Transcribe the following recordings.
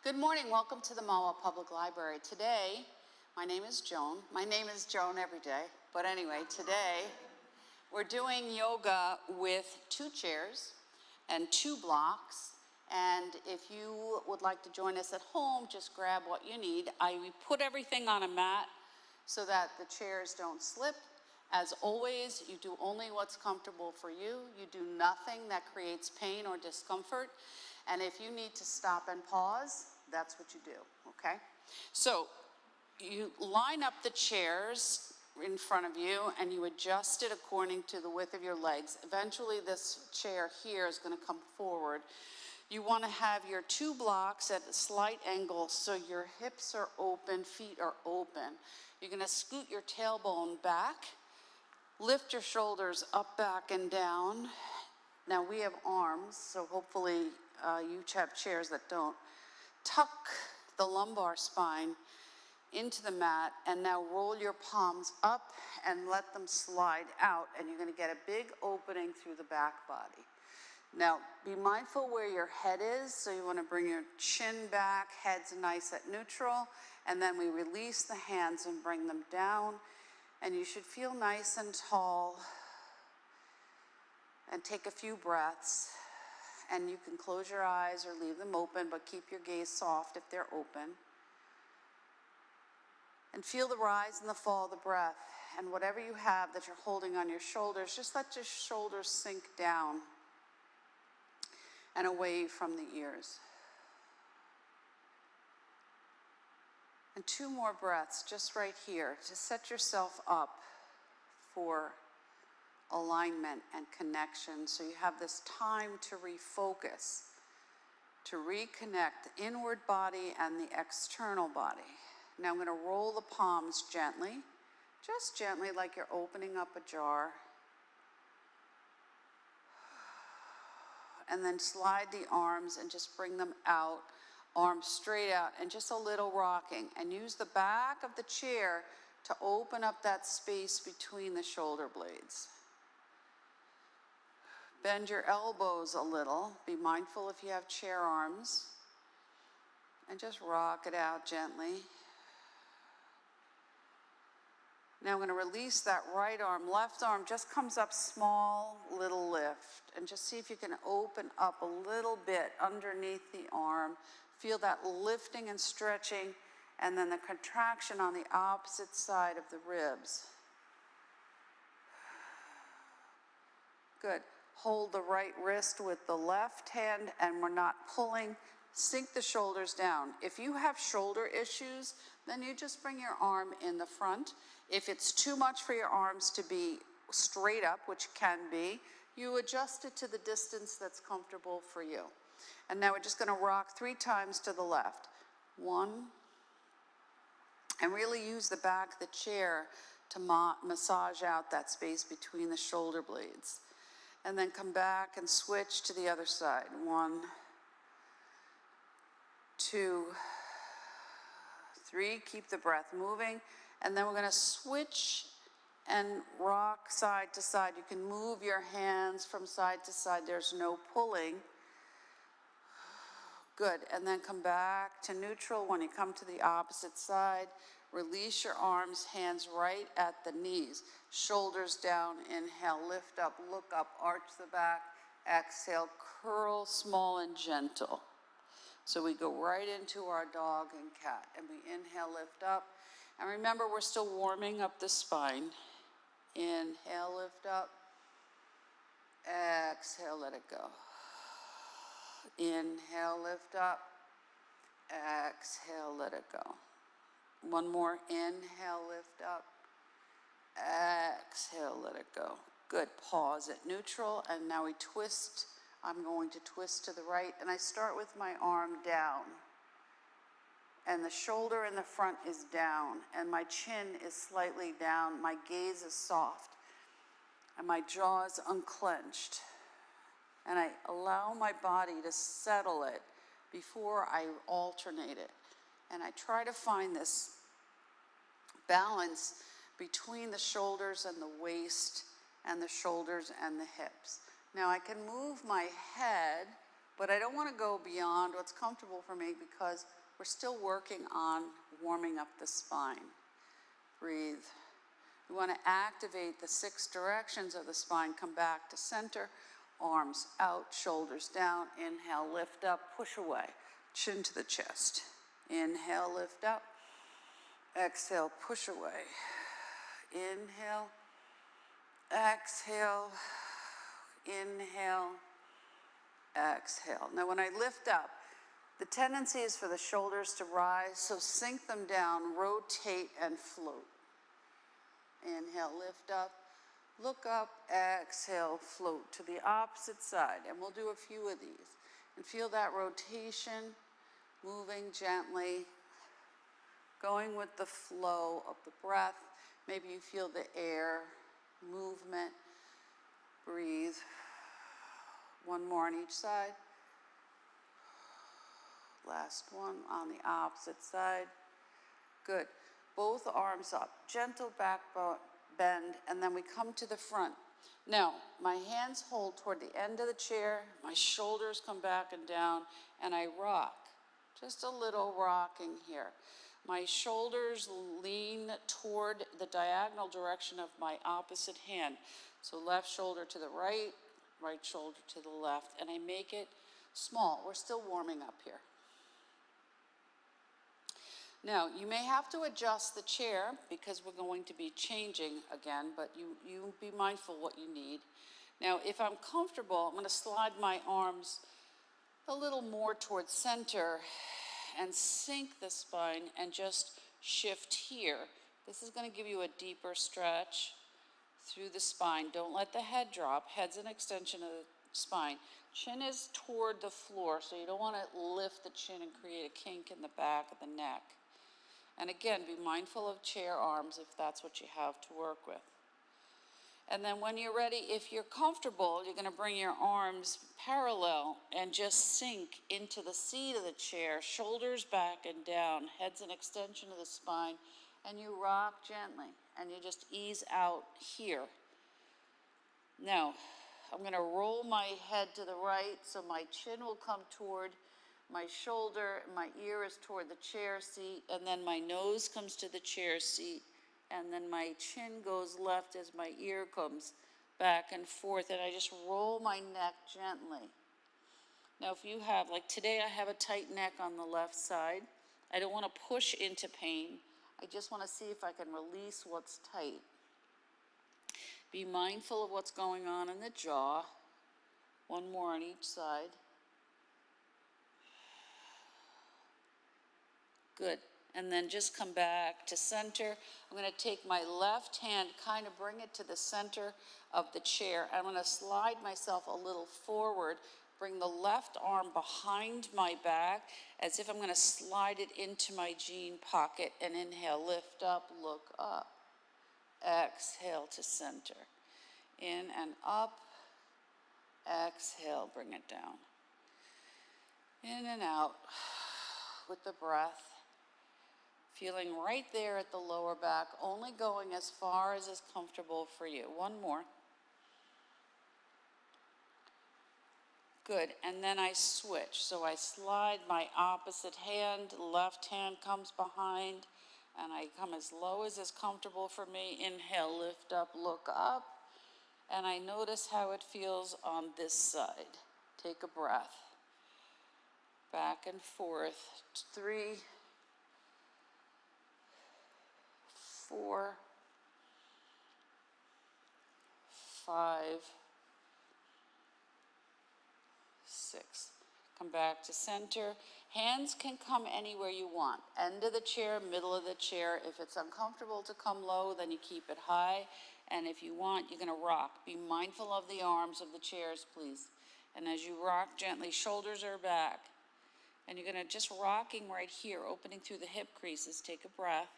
Good morning, welcome to the Mahwah Public Library. Today, my name is Joan. My name is Joan every day, but anyway, today we're doing yoga with 2 chairs and 2 blocks. And if you would like to join us at home, just grab what you need. We put everything on a mat so that the chairs don't slip. As always, you do only what's comfortable for you. You do nothing that creates pain or discomfort. And if you need to stop and pause, that's what you do, okay? So you line up the chairs in front of you and you adjust it according to the width of your legs. Eventually this chair here is going to come forward. You want to have your 2 blocks at a slight angle so your hips are open, feet are open. You're going to scoot your tailbone back, lift your shoulders up, back, and down. Now we have arms, so hopefully you have chairs that don't. Tuck the lumbar spine into the mat, and now roll your palms up and let them slide out, and you're going to get a big opening through the back body. Now, be mindful where your head is, so you want to bring your chin back, head's nice at neutral, and then we release the hands and bring them down, and you should feel nice and tall, and take a few breaths. And you can close your eyes or leave them open, but keep your gaze soft if they're open. And feel the rise and the fall of the breath. And whatever you have that you're holding on your shoulders, just let your shoulders sink down and away from the ears. And 2 more breaths just right here to set yourself up for alignment and connection, so you have this time to refocus, to reconnect the inward body and the external body. Now I'm going to roll the palms gently, just gently, like you're opening up a jar. And then slide the arms and just bring them out, arms straight out, and just a little rocking. And use the back of the chair to open up that space between the shoulder blades. Bend your elbows a little. Be mindful if you have chair arms. And just rock it out gently. Now I'm going to release that right arm. Left arm just comes up small, little lift. And just see if you can open up a little bit underneath the arm. Feel that lifting and stretching, and then the contraction on the opposite side of the ribs. Good. Hold the right wrist with the left hand, and we're not pulling. Sink the shoulders down. If you have shoulder issues, then you just bring your arm in the front. If it's too much for your arms to be straight up, which can be, you adjust it to the distance that's comfortable for you. And now we're just going to rock 3 times to the left. 1. And really use the back of the chair to massage out that space between the shoulder blades. And then come back and switch to the other side. 1, 2, 3. Keep the breath moving. And then we're going to switch and rock side to side. You can move your hands from side to side. There's no pulling. Good. And then come back to neutral. When you come to the opposite side, release your arms, hands right at the knees. Shoulders down. Inhale, lift up, look up, arch the back. Exhale, curl small and gentle. So we go right into our dog and cat. And we inhale, lift up. And remember, we're still warming up the spine. Inhale, lift up. Exhale, let it go. Inhale, lift up. Exhale, let it go. One more. Inhale, lift up. Exhale, let it go. Good. Pause at neutral. And now we twist. I'm going to twist to the right. And I start with my arm down. And the shoulder in the front is down. And my chin is slightly down. My gaze is soft. And my jaw is unclenched. And I allow my body to settle it before I alternate it. And I try to find this balance between the shoulders and the waist and the shoulders and the hips. Now I can move my head But I don't want to go beyond what's comfortable for me because we're still working on warming up the spine. Breathe. We want to activate the 6 directions of the spine. Come back to center, arms out, shoulders down. Inhale, lift up, push away, chin to the chest. Inhale, lift up. Exhale, push away. Inhale, exhale, inhale, exhale. Now when I lift up, the tendency is for the shoulders to rise, so sink them down, rotate and float. Inhale, lift up, look up, exhale, float to the opposite side. And we'll do a few of these. And feel that rotation, moving gently, going with the flow of the breath. Maybe you feel the air, movement. Breathe. One more on each side. Last one on the opposite side. Good. Both arms up. Gentle back bend, and then we come to the front. Now, my hands hold toward the end of the chair. My shoulders come back and down, and I rock. Just a little rocking here. My shoulders lean toward the diagonal direction of my opposite hand. So left shoulder to the right, right shoulder to the left, and I make it small. We're still warming up here. Now, you may have to adjust the chair because we're going to be changing again, but you be mindful what you need. Now, if I'm comfortable, I'm going to slide my arms a little more towards center and sink the spine and just shift here. This is going to give you a deeper stretch through the spine. Don't let the head drop. Head's an extension of the spine. Chin is toward the floor, so you don't want to lift the chin and create a kink in the back of the neck. And again, be mindful of chair arms if that's what you have to work with. And then when you're ready, if you're comfortable, you're going to bring your arms parallel and just sink into the seat of the chair, shoulders back and down, head's an extension of the spine, and you rock gently, and you just ease out here. Now, I'm going to roll my head to the right so my chin will come toward my shoulder, my ear is toward the chair seat, and then my nose comes to the chair seat, and then my chin goes left as my ear comes back and forth, and I just roll my neck gently. Now if you have, like today I have a tight neck on the left side. I don't want to push into pain. I just want to see if I can release what's tight. Be mindful of what's going on in the jaw. One more on each side. Good. And then just come back to center. I'm going to take my left hand, kind of bring it to the center of the chair. I'm going to slide myself a little forward, bring the left arm behind my back as if I'm going to slide it into my jean pocket, and inhale, lift up, look up. Exhale to center. In and up. Exhale, bring it down. In and out with the breath. Feeling right there at the lower back, only going as far as is comfortable for you. One more. Good, and then I switch. So I slide my opposite hand, left hand comes behind, and I come as low as is comfortable for me. Inhale, lift up, look up, and I notice how it feels on this side. Take a breath. Back and forth. 3, 4, 5, 6. Come back to center. Hands can come anywhere you want. End of the chair, middle of the chair. If it's uncomfortable to come low, then you keep it high. And if you want, you're going to rock. Be mindful of the arms of the chairs, please. And as you rock gently, shoulders are back. And you're going to just rocking right here, opening through the hip creases. Take a breath.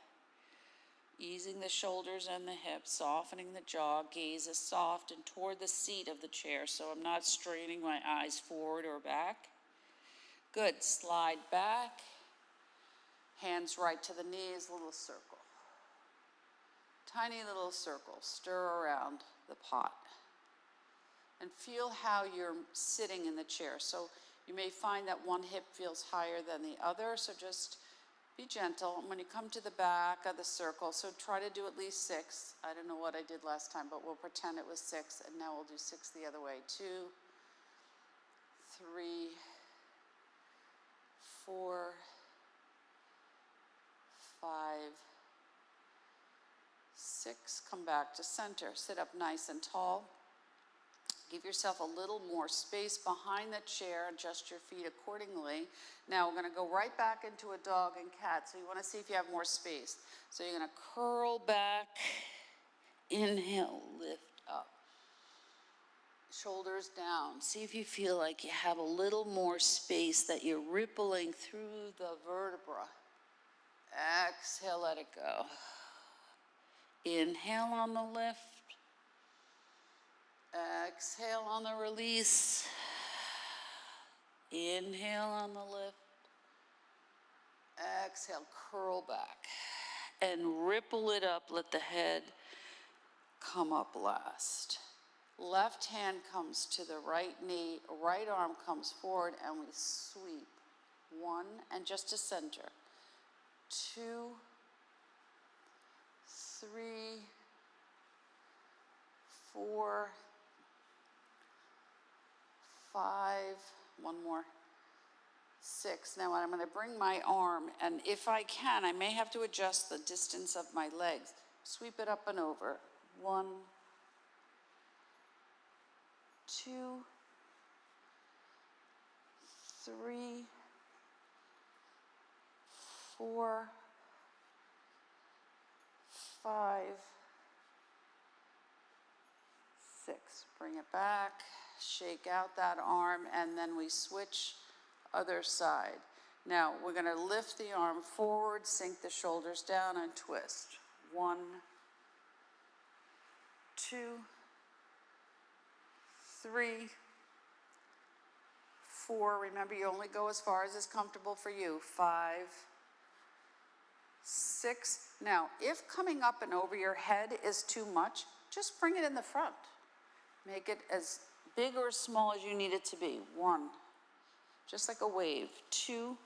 Easing the shoulders and the hips, softening the jaw, gaze is soft and toward the seat of the chair, so I'm not straining my eyes forward or back. Good, slide back, hands right to the knees, little circle. Tiny little circle, stir around the pot. And feel how you're sitting in the chair. So You may find that one hip feels higher than the other, so just be gentle. And when you come to the back of the circle, so try to do at least 6. I don't know what I did last time, but we'll pretend it was 6, and now we'll do 6 the other way. 2, 3, 4, 5, 6. Come back to center. Sit up nice and tall. Give yourself a little more space behind the chair. Adjust your feet accordingly. Now we're going to go right back into a dog and cat. So you want to see if you have more space. So you're going to curl back. Inhale, lift up. Shoulders down. See if you feel like you have a little more space, that you're rippling through the vertebra. Exhale, let it go. Inhale on the lift. Exhale on the release. Inhale on the lift. Exhale, curl back. And ripple it up, let the head come up last. Left hand comes to the right knee, right arm comes forward, and we sweep. 1, and just to center. 2, 3, 4, 5, one more, 6. Now I'm going to bring my arm, and if I can, I may have to adjust the distance of my legs. Sweep it up and over. 1, 2, 3, 4, 5, 6. Bring it back. Shake out that arm, and then we switch other side. Now we're going to lift the arm forward, sink the shoulders down, and twist. 1, 2, 3, 4. Remember, you only go as far as is comfortable for you. 5, 6. Now, if coming up and over your head is too much, just bring it in the front. Make it as big or as small as you need it to be. 1, just like a wave. 2,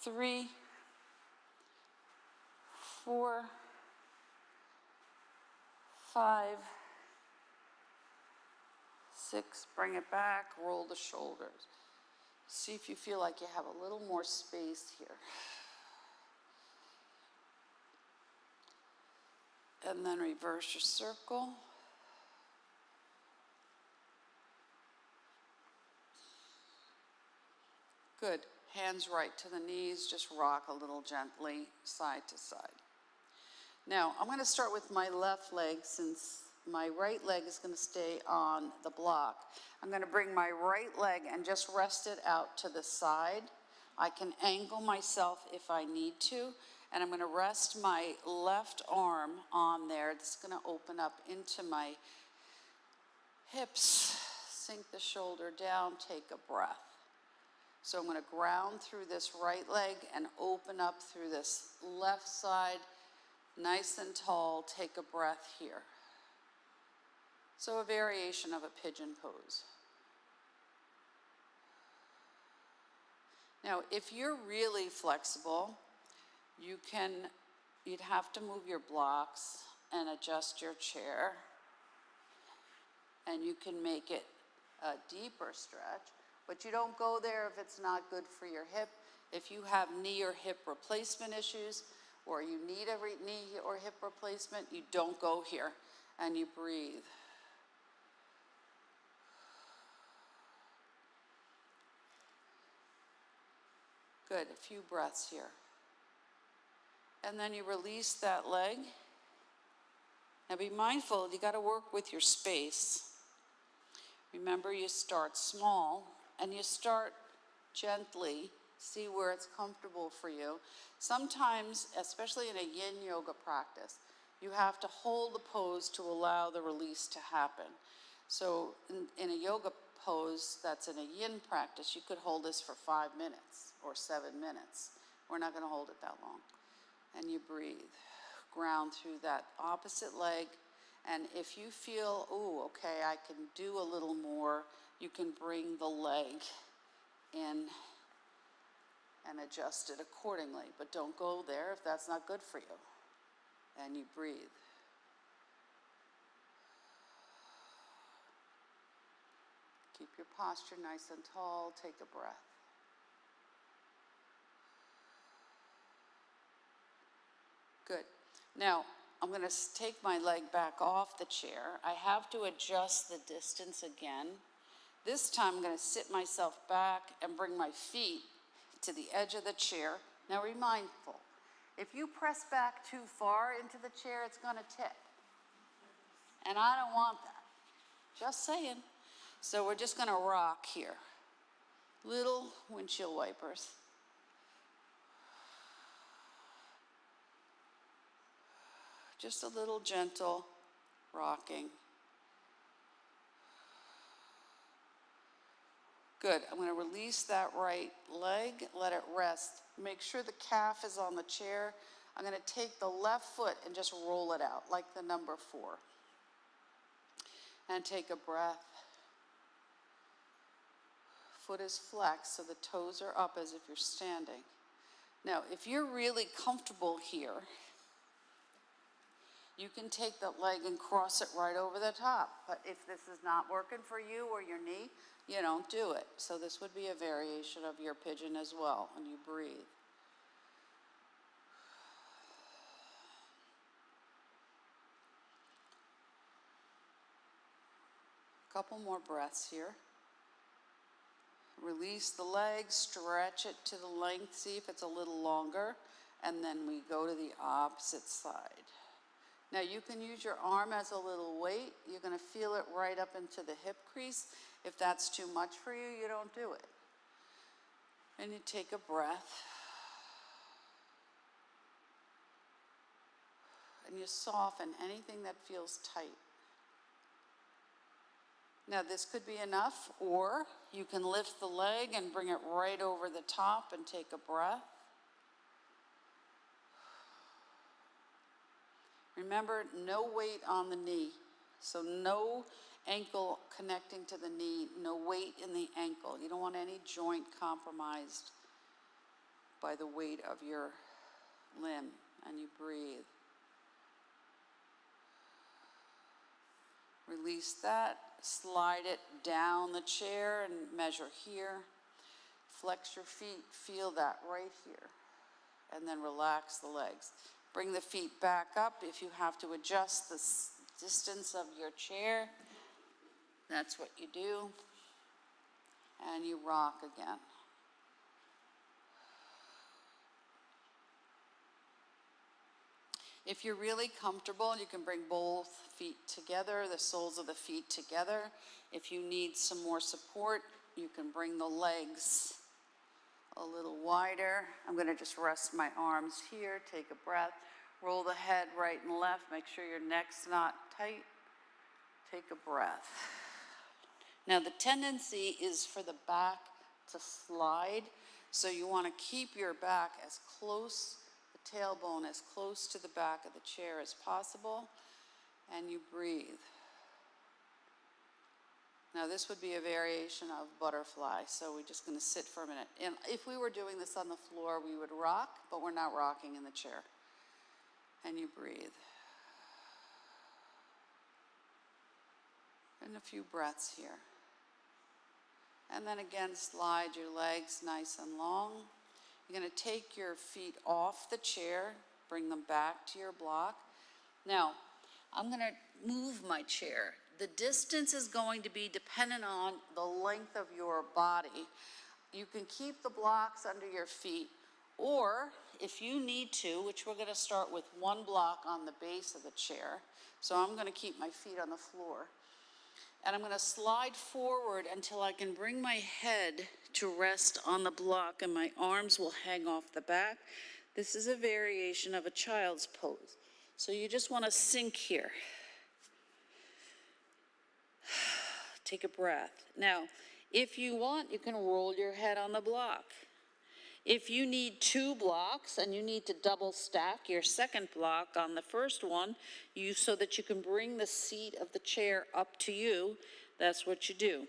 3, 4, 5, 6. Bring it back, roll the shoulders. See if you feel like you have a little more space here. And then reverse your circle. Good. Hands right to the knees. Just rock a little gently, side to side. Now, I'm going to start with my left leg, since my right leg is going to stay on the block. I'm going to bring my right leg and just rest it out to the side. I can angle myself if I need to. And I'm going to rest my left arm on there. This is going to open up into my hips. Sink the shoulder down, take a breath. So I'm going to ground through this right leg and open up through this left side, nice and tall. Take a breath here. So a variation of a pigeon pose. Now, if you're really flexible, you'd have to move your blocks and adjust your chair, and you can make it a deeper stretch, but you don't go there if it's not good for your hip. If you have knee or hip replacement issues, or you need a knee or hip replacement, you don't go here, and you breathe. Good, a few breaths here. And then you release that leg. Now be mindful, you got to work with your space. Remember, you start small and you start gently. See where it's comfortable for you. Sometimes, especially in a yin yoga practice, you have to hold the pose to allow the release to happen. So in a yoga pose that's in a yin practice, you could hold this for 5 minutes or 7 minutes. We're not going to hold it that long. And you breathe, ground through that opposite leg. And if you feel, oh, okay, I can do a little more, you can bring the leg in and adjust it accordingly, but don't go there if that's not good for you. And you breathe. Keep your posture nice and tall. Take a breath. Good. Now, I'm going to take my leg back off the chair. I have to adjust the distance again. This time I'm going to sit myself back and bring my feet to the edge of the chair. Now be mindful. If you press back too far into the chair, it's going to tip. And I don't want that. Just saying. So we're just going to rock here. Little windshield wipers. Just a little gentle rocking. Good. I'm going to release that right leg, let it rest. Make sure the calf is on the chair. I'm going to take the left foot and just roll it out like the number 4. And take a breath. Foot is flexed, so the toes are up as if you're standing. Now, if you're really comfortable here, you can take that leg and cross it right over the top. But if this is not working for you or your knee, you don't do it. So this would be a variation of your pigeon as well, and you breathe. Couple more breaths here. Release the leg, stretch it to the length, see if it's a little longer, and then we go to the opposite side. Now you can use your arm as a little weight. You're going to feel it right up into the hip crease. If that's too much for you, you don't do it. And you take a breath. And you soften anything that feels tight. Now this could be enough, or you can lift the leg and bring it right over the top and take a breath. Remember, no weight on the knee. So no ankle connecting to the knee, no weight in the ankle. You don't want any joint compromised by the weight of your limb, and you breathe. Release that, slide it down the chair and measure here. Flex your feet, feel that right here. And then relax the legs. Bring the feet back up if you have to adjust the distance of your chair. That's what you do. And you rock again. If you're really comfortable, you can bring both feet together, the soles of the feet together. If you need some more support, you can bring the legs a little wider. I'm going to just rest my arms here, take a breath, roll the head right and left, make sure your neck's not tight. Take a breath. Now the tendency is for the back to slide, so you want to keep your back as close, the tailbone as close to the back of the chair as possible, and you breathe. Now this would be a variation of butterfly, so we're just going to sit for a minute. And if we were doing this on the floor, we would rock, but we're not rocking in the chair. And you breathe. And a few breaths here. And then again, slide your legs nice and long. You're going to take your feet off the chair, bring them back to your block. Now, I'm going to move my chair. The distance is going to be dependent on the length of your body. You can keep the blocks under your feet, or if you need to, which we're going to start with one block on the base of the chair. So I'm going to keep my feet on the floor. And I'm going to slide forward until I can bring my head to rest on the block and my arms will hang off the back. This is a variation of a child's pose. So you just want to sink here. Take a breath. Now, if you want, you can roll your head on the block. If you need 2 blocks and you need to double stack your second block on the first one, so that you can bring the seat of the chair up to you, that's what you do.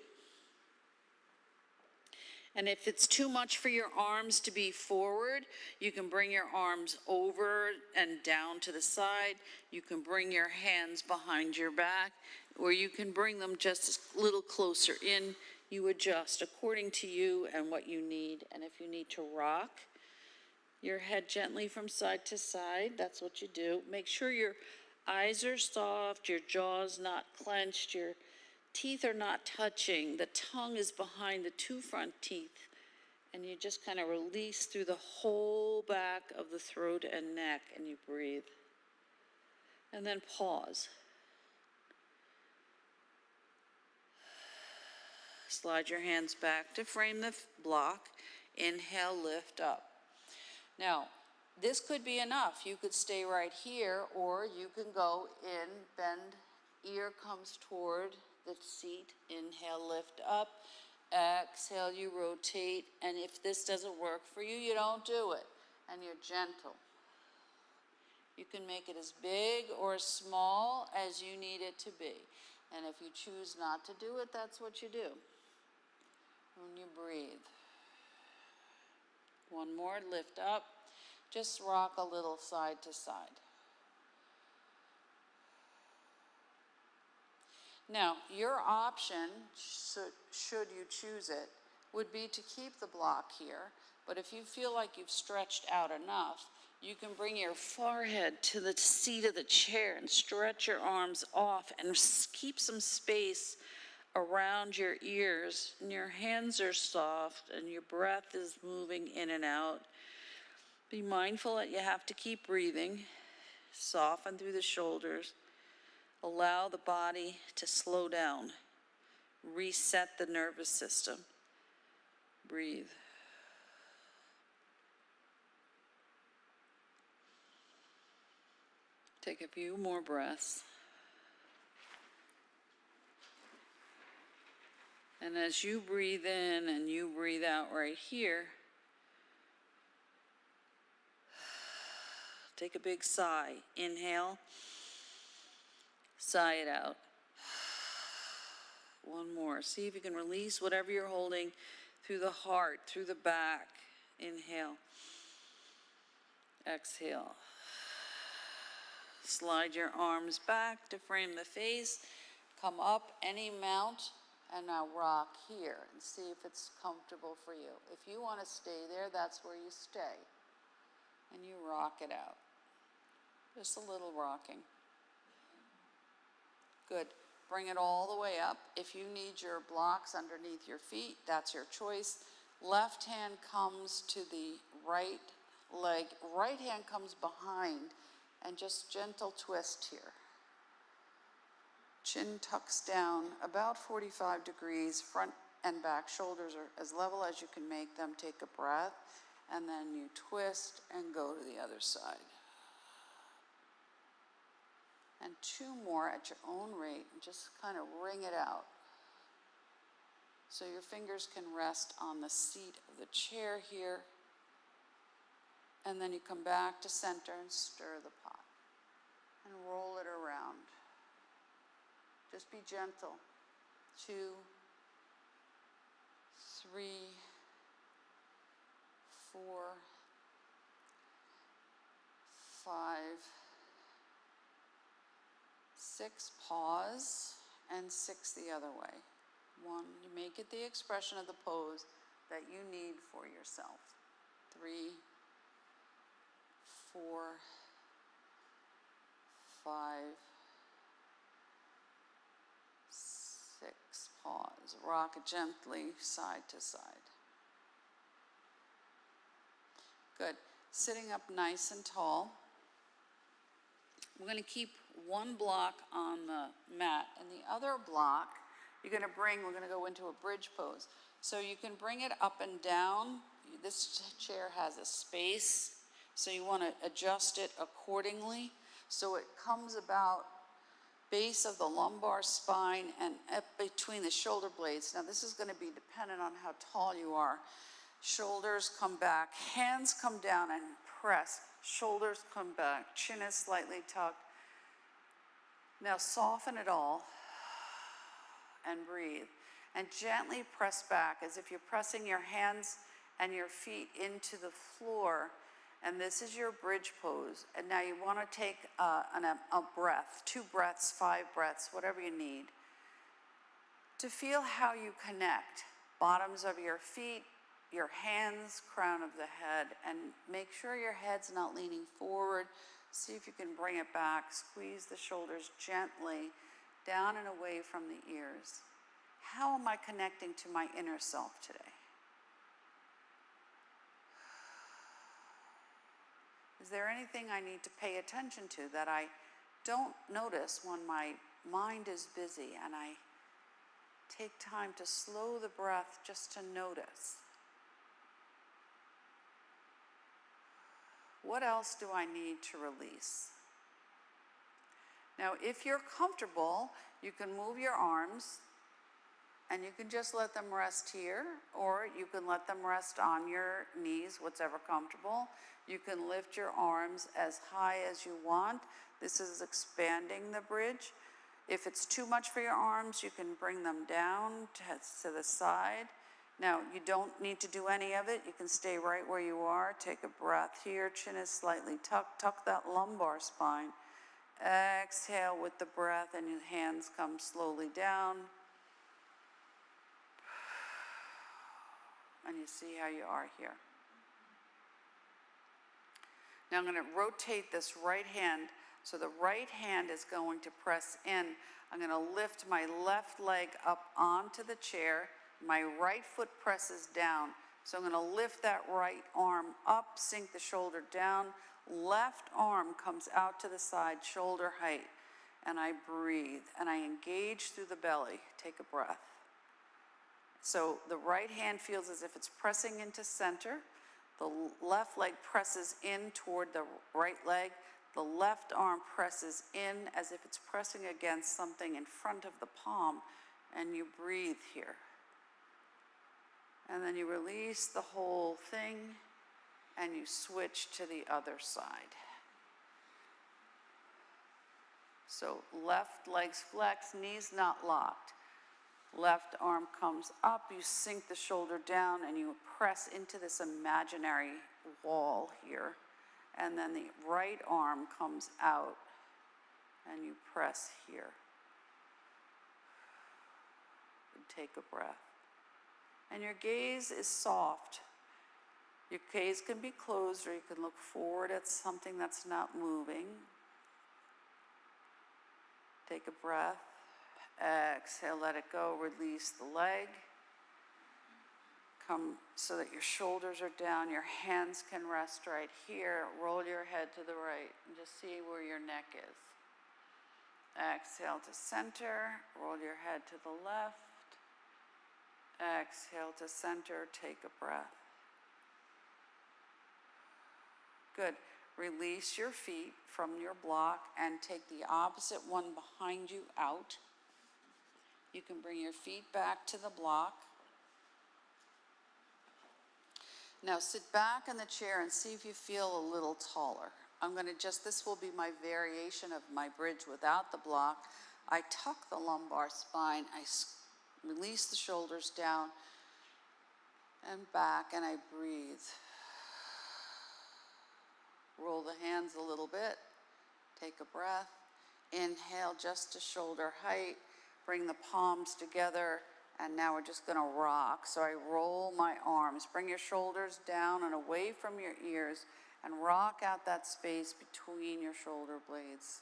And if it's too much for your arms to be forward, you can bring your arms over and down to the side. You can bring your hands behind your back, or you can bring them just a little closer in. You adjust according to you and what you need. And if you need to rock your head gently from side to side, that's what you do. Make sure your eyes are soft, your jaw's not clenched, your teeth are not touching. The tongue is behind the two front teeth. And you just kind of release through the whole back of the throat and neck, and you breathe. And then pause. Slide your hands back to frame the block. Inhale, lift up. Now, this could be enough. You could stay right here, or you can go in, bend, ear comes toward the seat. Inhale, lift up. Exhale, you rotate. And if this doesn't work for you, you don't do it. And you're gentle. You can make it as big or as small as you need it to be. And if you choose not to do it, that's what you do. When you breathe. One more, lift up. Just rock a little side to side. Now, your option, should you choose it, would be to keep the block here. But if you feel like you've stretched out enough, you can bring your forehead to the seat of the chair and stretch your arms off and keep some space around your ears, and your hands are soft and your breath is moving in and out. Be mindful that you have to keep breathing. Soften through the shoulders. Allow the body to slow down. Reset the nervous system. Breathe. Take a few more breaths. And as you breathe in and you breathe out right here, take a big sigh. Inhale. Sigh it out. One more. See if you can release whatever you're holding through the heart, through the back. Inhale. Exhale. Slide your arms back to frame the face. Come up any mount. And now rock here and see if it's comfortable for you. If you want to stay there, that's where you stay. And you rock it out. Just a little rocking. Good. Bring it all the way up. If you need your blocks underneath your feet, that's your choice. Left hand comes to the right leg. Right hand comes behind, and just gentle twist here. Chin tucks down about 45 degrees, front and back shoulders are as level as you can make them. Take a breath, and then you twist and go to the other side. And two more at your own rate, and just kind of wring it out. So your fingers can rest on the seat of the chair here. And then you come back to center and stir the pot. And roll it around. Just be gentle. 2, 3, 4, 5, 6, pause, and 6 the other way. 1, you make it the expression of the pose that you need for yourself. 3, 4, 5, 6, pause. Rock it gently side to side. Good. Sitting up nice and tall. We're going to keep one block on the mat, and the other block we're going to go into a bridge pose. So you can bring it up and down. This chair has a space, so you want to adjust it accordingly. So it comes about base of the lumbar spine and up between the shoulder blades. Now this is going to be dependent on how tall you are. Shoulders come back, hands come down and press. Shoulders come back, chin is slightly tucked. Now soften it all and breathe. and gently press back as if you're pressing your hands and your feet into the floor. And this is your bridge pose. And now you want to take a breath, 2 breaths, 5 breaths, whatever you need, to feel how you connect. Bottoms of your feet, your hands, crown of the head, and make sure your head's not leaning forward. See if you can bring it back. Squeeze the shoulders gently down and away from the ears. How am I connecting to my inner self today? Is there anything I need to pay attention to that I don't notice when my mind is busy and I take time to slow the breath just to notice? What else do I need to release? Now, if you're comfortable, you can move your arms and you can just let them rest here, or you can let them rest on your knees, whatever comfortable. You can lift your arms as high as you want. This is expanding the bridge. If it's too much for your arms, you can bring them down to the side. Now, you don't need to do any of it. You can stay right where you are. Take a breath here. Chin is slightly tucked. Tuck that lumbar spine. Exhale with the breath, and your hands come slowly down. And you see how you are here. Now I'm going to rotate this right hand. So the right hand is going to press in. I'm going to lift my left leg up onto the chair. My right foot presses down. So I'm going to lift that right arm up, sink the shoulder down. Left arm comes out to the side, shoulder height. And I breathe and I engage through the belly. Take a breath. So the right hand feels as if it's pressing into center. The left leg presses in toward the right leg. The left arm presses in as if it's pressing against something in front of the palm, and you breathe here. And then you release the whole thing and you switch to the other side. So left leg's flexed, knees not locked. Left arm comes up, you sink the shoulder down and you press into this imaginary wall here. And then the right arm comes out and you press here. And take a breath. And your gaze is soft. Your gaze can be closed or you can look forward at something that's not moving. Take a breath. Exhale, let it go, release the leg. Come so that your shoulders are down, your hands can rest right here. Roll your head to the right and just see where your neck is. Exhale to center, roll your head to the left. Exhale to center, take a breath. Good. Release your feet from your block and take the opposite one behind you out. You can bring your feet back to the block. Now sit back in the chair and see if you feel a little taller. This will be my variation of my bridge without the block. I tuck the lumbar spine, I release the shoulders down and back, and I breathe. Roll the hands a little bit, take a breath. Inhale just to shoulder height. Bring the palms together, and now we're just gonna rock. So I roll my arms. Bring your shoulders down and away from your ears and rock out that space between your shoulder blades.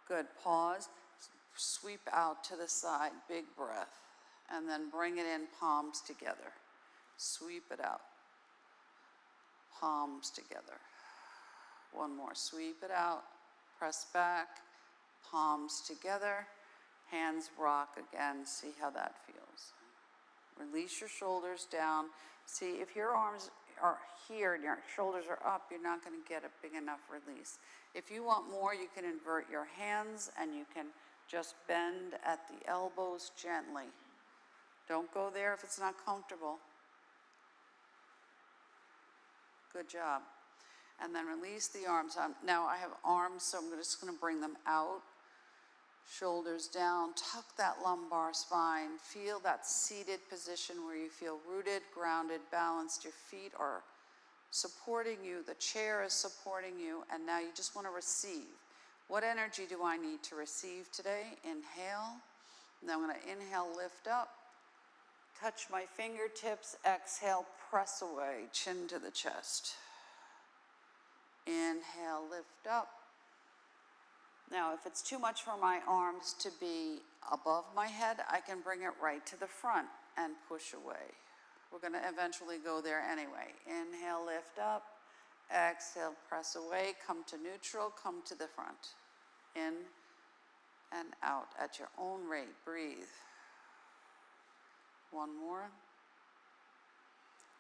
Good, pause, sweep out to the side, big breath, and then bring it in, palms together. Sweep it out, palms together. One more, sweep it out. Press back, palms together, hands rock again. See how that feels. Release your shoulders down. See, if your arms are here and your shoulders are up, you're not going to get a big enough release. If you want more, you can invert your hands and you can just bend at the elbows gently. Don't go there if it's not comfortable. Good job. And then release the arms. Now I have arms, so I'm just going to bring them out. Shoulders down, tuck that lumbar spine. Feel that seated position where you feel rooted, grounded, balanced. Your feet are supporting you, the chair is supporting you, and now you just want to receive. What energy do I need to receive today? Inhale. Now I'm going to inhale, lift up, touch my fingertips, exhale, press away, chin to the chest. Inhale, lift up. Now, if it's too much for my arms to be above my head, I can bring it right to the front and push away. We're going to eventually go there anyway. Inhale, lift up. Exhale, press away. Come to neutral, come to the front. In and out at your own rate. Breathe. One more.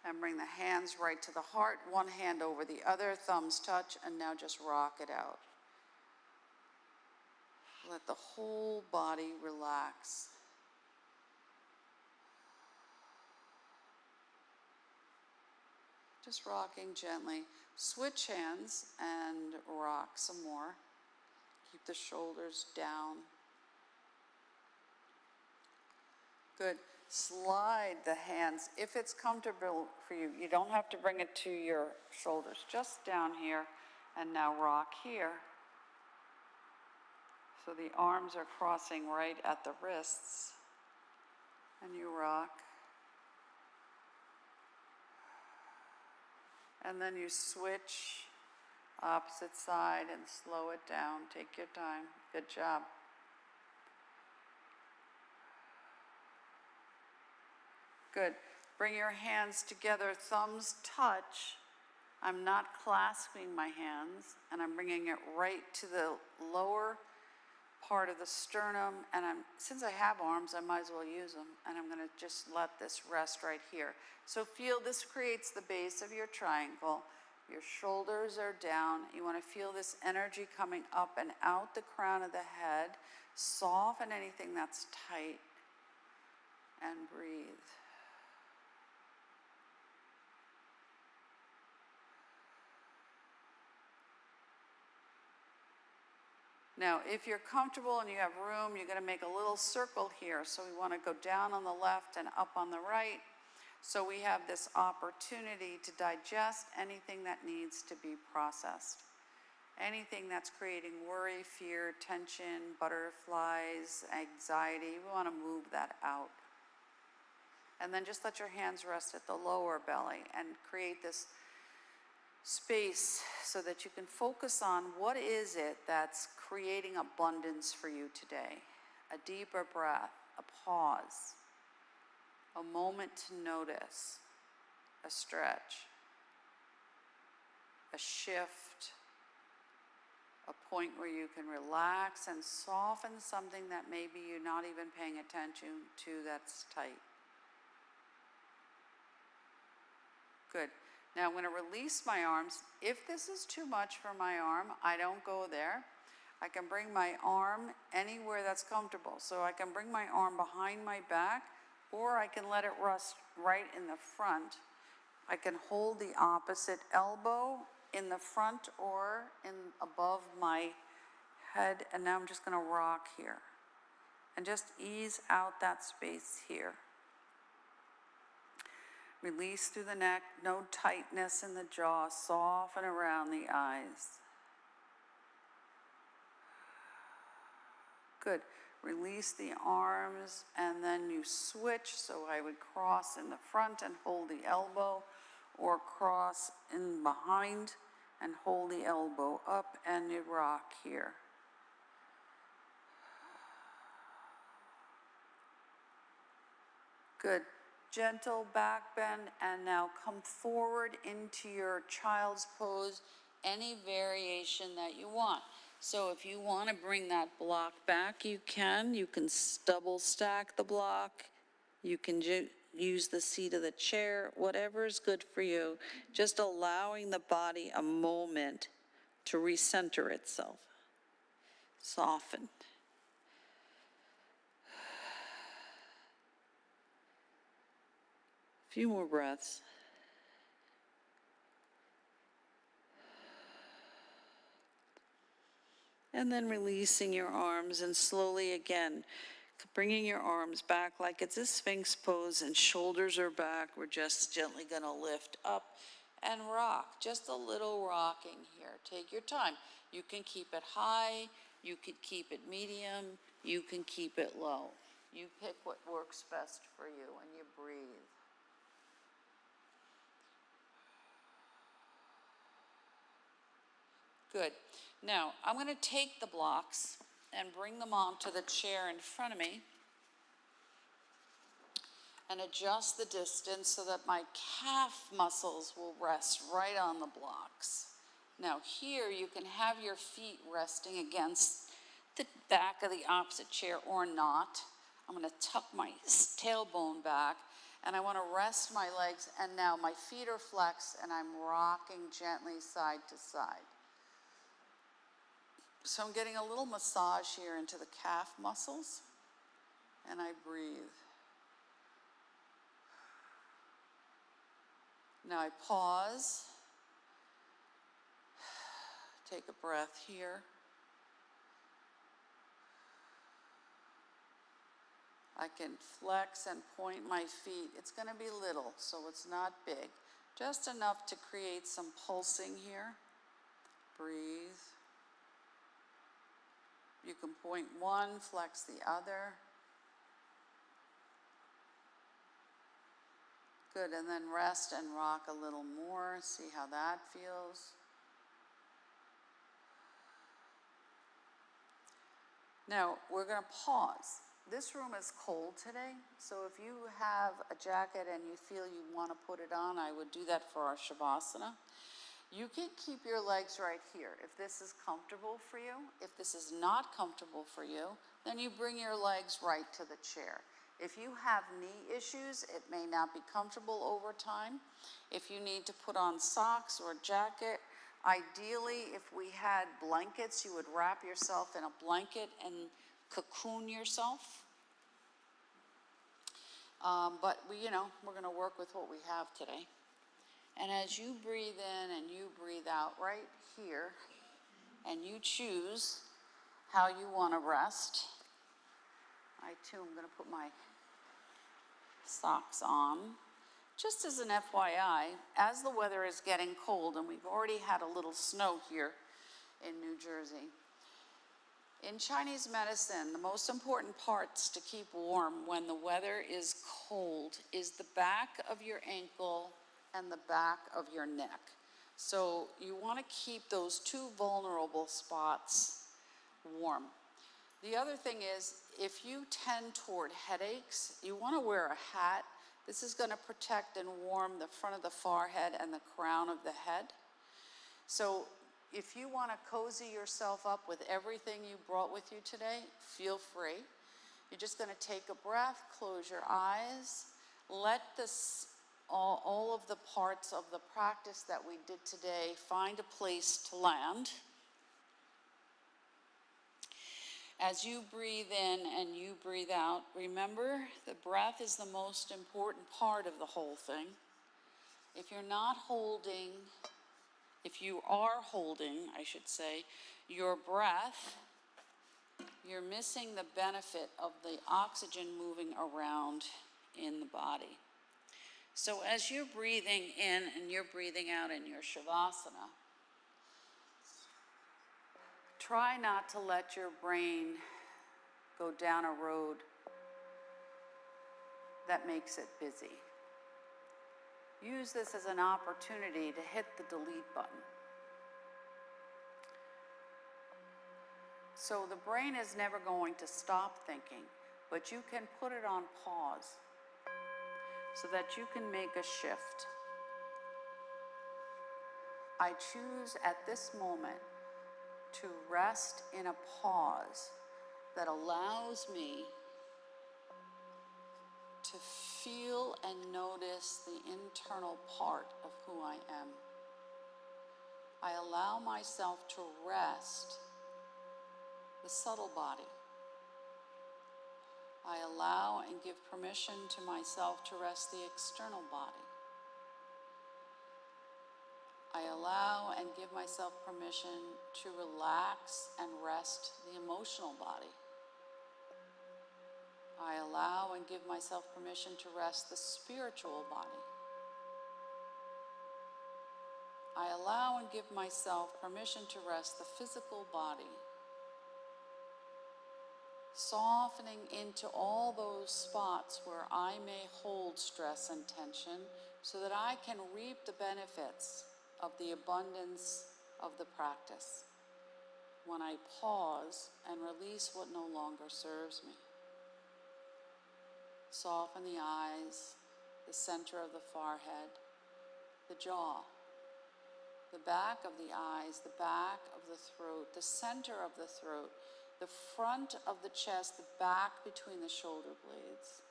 And bring the hands right to the heart. One hand over the other, thumbs touch, and now just rock it out. Let the whole body relax. Just rocking gently. Switch hands and rock some more. Keep the shoulders down. Good. Slide the hands. If it's comfortable for you, you don't have to bring it to your shoulders. Just down here. And now rock here. So the arms are crossing right at the wrists. And you rock. And then you switch opposite side and slow it down. Take your time. Good job. Good. Bring your hands together, thumbs touch. I'm not clasping my hands, and I'm bringing it right to the lower part of the sternum, and since I have arms, I might as well use them, and I'm going to just let this rest right here. So feel this creates the base of your triangle. Your shoulders are down. You want to feel this energy coming up and out the crown of the head. Soften anything that's tight, and breathe. Now, if you're comfortable and you have room, you're going to make a little circle here. So we want to go down on the left and up on the right. So we have this opportunity to digest anything that needs to be processed. Anything that's creating worry, fear, tension, butterflies, anxiety, we want to move that out. And then just let your hands rest at the lower belly and create this space so that you can focus on what is it that's creating abundance for you today. A deeper breath, a pause, a moment to notice, a stretch, a shift, a point where you can relax and soften something that maybe you're not even paying attention to that's tight. Good. Now I'm going to release my arms. If this is too much for my arm, I don't go there. I can bring my arm anywhere that's comfortable. So I can bring my arm behind my back, or I can let it rest right in the front. I can hold the opposite elbow in the front or above my head, and now I'm just going to rock here. And just ease out that space here. Release through the neck, no tightness in the jaw, soften around the eyes. Good. Release the arms, and then you switch. So I would cross in the front and hold the elbow, or cross in behind and hold the elbow up, and you rock here. Good. Gentle back bend, and now come forward into your child's pose, any variation that you want. So if you want to bring that block back, you can. You can double stack the block. You can use the seat of the chair, whatever is good for you. Just allowing the body a moment to recenter itself. Soften. A few more breaths. And then releasing your arms and slowly again, bringing your arms back like it's a Sphinx pose and shoulders are back. We're just gently gonna lift up and rock, just a little rocking here. Take your time. You can keep it high, you could keep it medium, you can keep it low. You pick what works best for you and you breathe. Good. Now, I'm going to take the blocks and bring them onto the chair in front of me and adjust the distance so that my calf muscles will rest right on the blocks. Now here you can have your feet resting against the back of the opposite chair or not. I'm going to tuck my tailbone back and I want to rest my legs, and now my feet are flexed and I'm rocking gently side to side. So I'm getting a little massage here into the calf muscles, and I breathe. Now I pause, take a breath here. I can flex and point my feet. It's going to be little, so it's not big. Just enough to create some pulsing here. Breathe. You can point one, flex the other. Good, and then rest and rock a little more. See how that feels. Now, we're going to pause. This room is cold today, so if you have a jacket and you feel you want to put it on, I would do that for our Shavasana. You can keep your legs right here if this is comfortable for you. If this is not comfortable for you, then you bring your legs right to the chair. If you have knee issues, it may not be comfortable over time. If you need to put on socks or a jacket, ideally, if we had blankets, you would wrap yourself in a blanket and cocoon yourself. But we're going to work with what we have today. And as you breathe in and you breathe out right here, and you choose how you want to rest. I too am going to put my socks on. Just as an FYI, as the weather is getting cold, and we've already had a little snow here in New Jersey, in Chinese medicine, the most important parts to keep warm when the weather is cold is the back of your ankle and the back of your neck. So you want to keep those two vulnerable spots warm. The other thing is, if you tend toward headaches, you want to wear a hat. This is going to protect and warm the front of the forehead and the crown of the head. So if you want to cozy yourself up with everything you brought with you today, feel free. You're just going to take a breath, close your eyes, let this all of the parts of the practice that we did today find a place to land. As you breathe in and you breathe out, remember the breath is the most important part of the whole thing. If you are holding, I should say, your breath, you're missing the benefit of the oxygen moving around in the body. So as you're breathing in and you're breathing out in your Shavasana, try not to let your brain go down a road that makes it busy. Use this as an opportunity to hit the delete button. So the brain is never going to stop thinking, but you can put it on pause so that you can make a shift. I choose at this moment to rest in a pause that allows me to feel and notice the internal part of who I am. I allow myself to rest the subtle body. I allow and give permission to myself to rest the external body. I allow and give myself permission to relax and rest the emotional body. I allow and give myself permission to rest the spiritual body. I allow and give myself permission to rest the physical body, softening into all those spots where I may hold stress and tension so that I can reap the benefits of the abundance of the practice when I pause and release what no longer serves me. Soften the eyes, the center of the forehead, the jaw, the back of the eyes, the back of the throat, the center of the throat, the front of the chest, the back between the shoulder blades,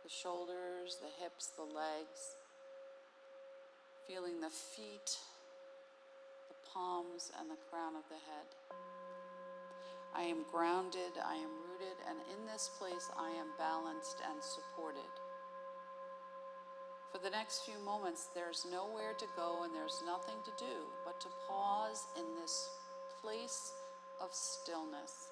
the shoulders, the hips, the legs, feeling the feet, the palms, and the crown of the head. I am grounded, I am rooted, and in this place I am balanced and supported. For the next few moments, there's nowhere to go and there's nothing to do but to pause in this place of stillness.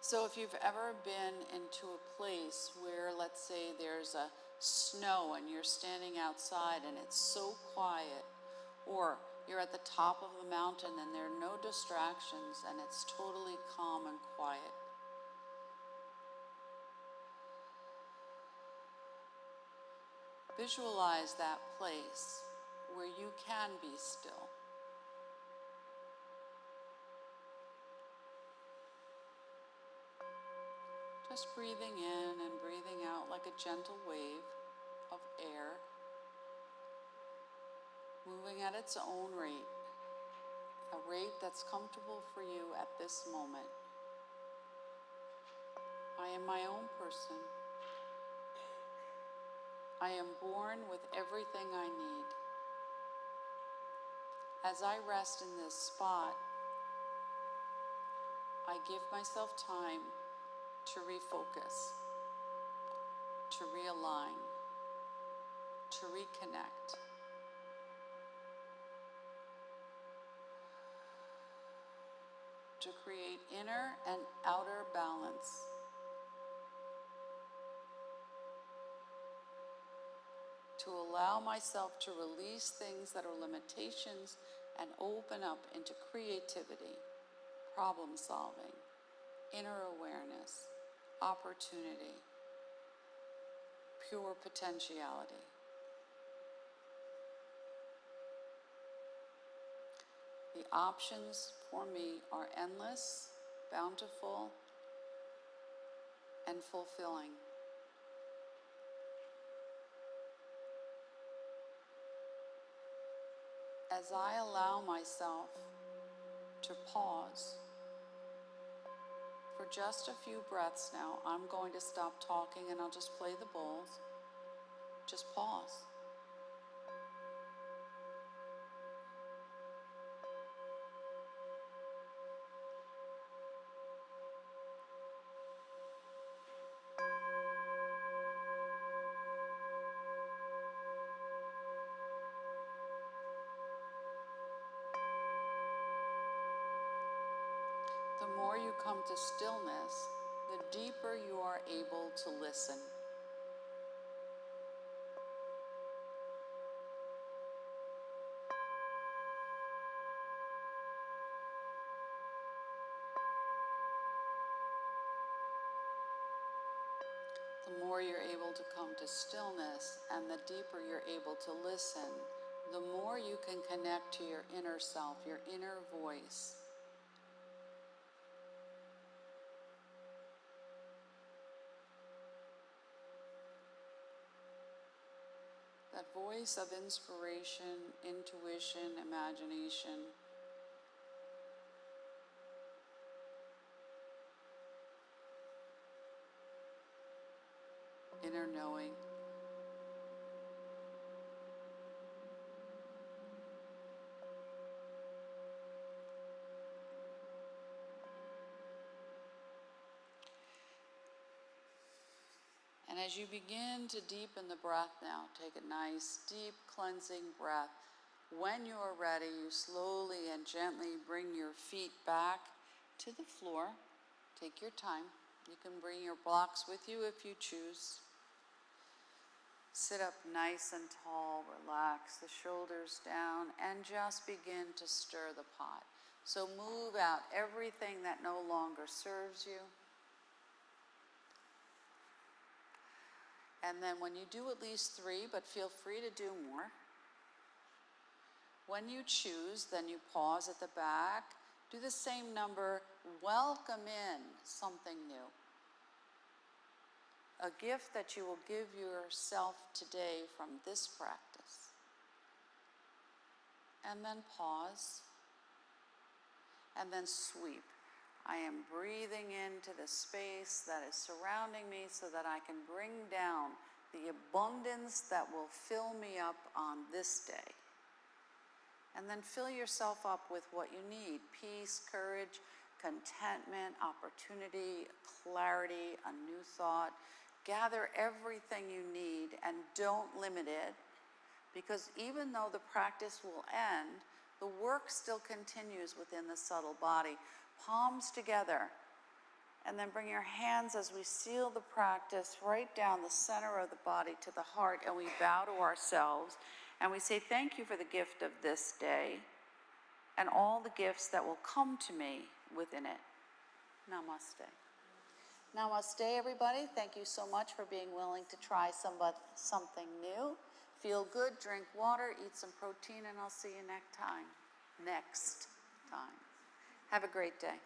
So if you've ever been into a place where, let's say, there's a snow and you're standing outside and it's so quiet, or you're at the top of the mountain and there are no distractions and it's totally calm and quiet, visualize that place where you can be still. Just breathing in and breathing out like a gentle wave of air, moving at its own rate, a rate that's comfortable for you at this moment. I am my own person. I am born with everything I need. As I rest in this spot, I give myself time to refocus, to realign, to reconnect. To create inner and outer balance. To allow myself to release things that are limitations and open up into creativity, problem solving, inner awareness, opportunity, pure potentiality. The options for me are endless, bountiful, and fulfilling. As I allow myself to pause for just a few breaths now, I'm going to stop talking and I'll just play the bowls. Just pause. The more you come to stillness, the deeper you are able to listen. The more you're able to come to stillness and the deeper you're able to listen, the more you can connect to your inner self, your inner voice. That voice of inspiration, intuition, imagination. Inner knowing. And as you begin to deepen the breath now, take a nice, deep, cleansing breath. When you are ready, you slowly and gently bring your feet back to the floor. Take your time. You can bring your blocks with you if you choose. Sit up nice and tall, relax the shoulders down, and just begin to stir the pot. So move out everything that no longer serves you. And then when you do at least 3, but feel free to do more. When you choose, then you pause at the back. Do the same number. Welcome in something new. A gift that you will give yourself today from this practice. And then pause. And then sweep. I am breathing into the space that is surrounding me so that I can bring down the abundance that will fill me up on this day. And then fill yourself up with what you need: peace, courage, contentment, opportunity, clarity, a new thought. Gather everything you need and don't limit it, because even though the practice will end, the work still continues within the subtle body. Palms together, and then bring your hands as we seal the practice right down the center of the body to the heart, and we bow to ourselves and we say thank you for the gift of this day and all the gifts that will come to me within it. Namaste. Namaste, everybody. Thank you so much for being willing to try something new. Feel good, drink water, eat some protein, and I'll see you next time. Have a great day.